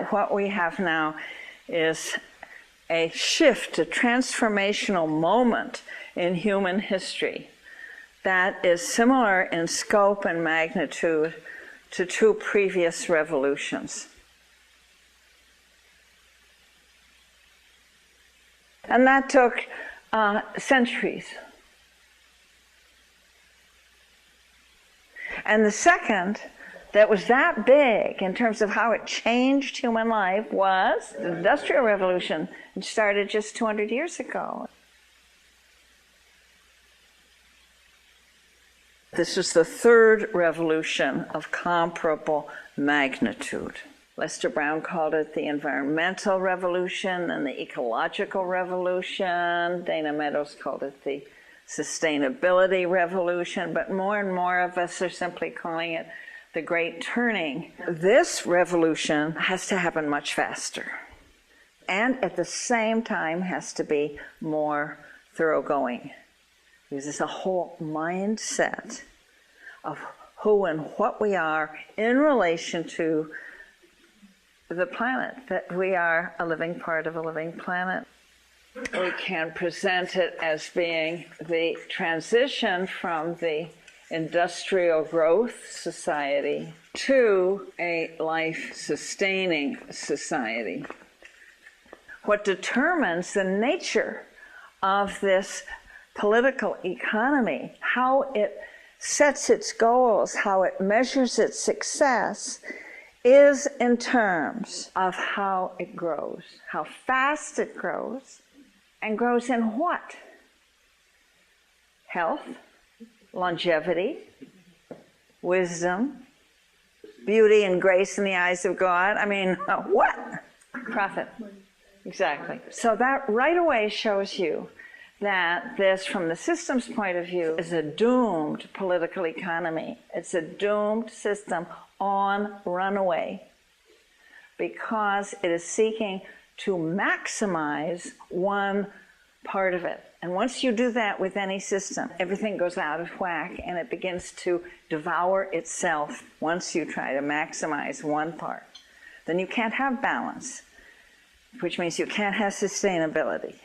What we have now is a shift, a transformational moment in human history that is similar in scope and magnitude to two previous revolutions. And that took centuries. And the second that was that big in terms of how it changed human life was the Industrial Revolution, which started just 200 years ago. This was the third revolution of comparable magnitude. Lester Brown called it the environmental revolution and the ecological revolution. Dana Meadows called it the sustainability revolution, but more and more of us are simply calling it the Great Turning. This revolution has to happen much faster, and at the same time has to be more thoroughgoing, because it's a whole mindset of who and what we are in relation to the planet, that we are a living part of a living planet. We can present it as being the transition from the industrial growth society to a life-sustaining society. What determines the nature of this political economy, how it sets its goals, how it measures its success, is in terms of how it grows, how fast it grows, and grows in what? Health, longevity, wisdom, beauty and grace in the eyes of God. I mean, what? Profit. Exactly. So that right away shows you that this, from the system's point of view, is a doomed political economy. It's a doomed system on runaway because it is seeking to maximize one part of it. And once you do that with any system, everything goes out of whack and it begins to devour itself once you try to maximize one part. Then you can't have balance, which means you can't have sustainability.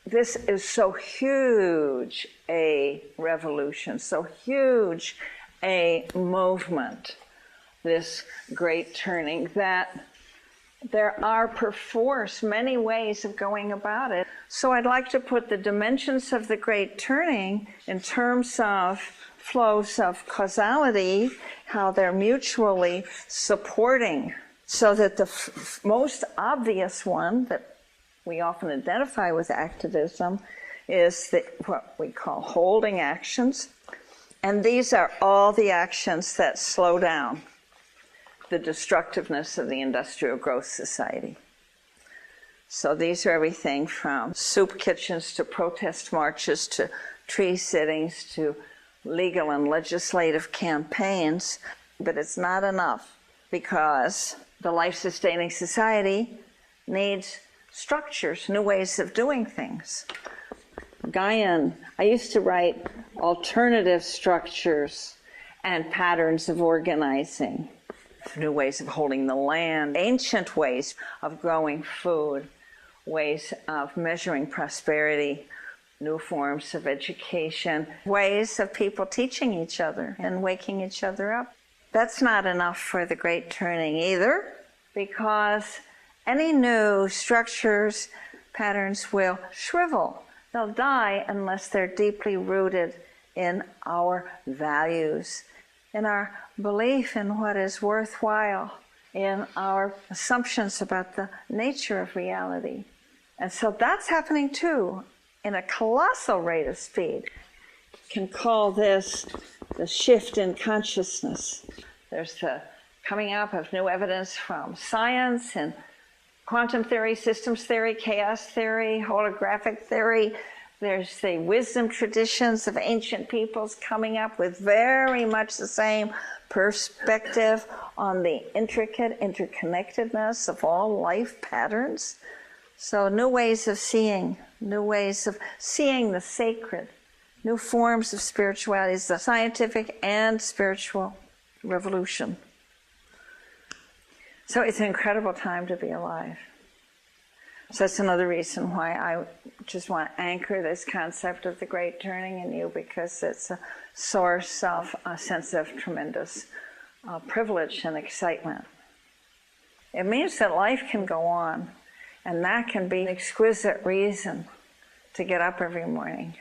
This is so huge a revolution, so huge a movement, this great turning, that there are perforce many ways of going about it. So I'd like to put the dimensions of the great turning in terms of flows of causality, how they're mutually supporting, so that the most obvious one that we often identify with activism is what we call holding actions. And these are all the actions that slow down the destructiveness of the industrial growth society. So these are everything from soup kitchens to protest marches to tree sittings to legal and legislative campaigns. But it's not enough, because the life-sustaining society needs structures, new ways of doing things. Guyan, I used to write alternative structures and patterns of organizing, new ways of holding the land, ancient ways of growing food, ways of measuring prosperity, new forms of education, ways of people teaching each other and waking each other up. That's not enough for the great turning either, because any new structures, patterns will shrivel. They'll die unless they're deeply rooted in our values, in our belief in what is worthwhile, in our assumptions about the nature of reality. And so that's happening too, in a colossal rate of speed. You can call this the shift in consciousness. There's the coming up of new evidence from science and quantum theory, systems theory, chaos theory, holographic theory. There's the wisdom traditions of ancient peoples coming up with very much the same perspective on the intricate interconnectedness of all life patterns. So new ways of seeing, new ways of seeing the sacred, new forms of spirituality, the scientific and spiritual revolution. So it's an incredible time to be alive. So that's another reason why I just want to anchor this concept of the great turning in you, because it's a source of a sense of tremendous privilege and excitement. It means that life can go on, and that can be an exquisite reason to get up every morning.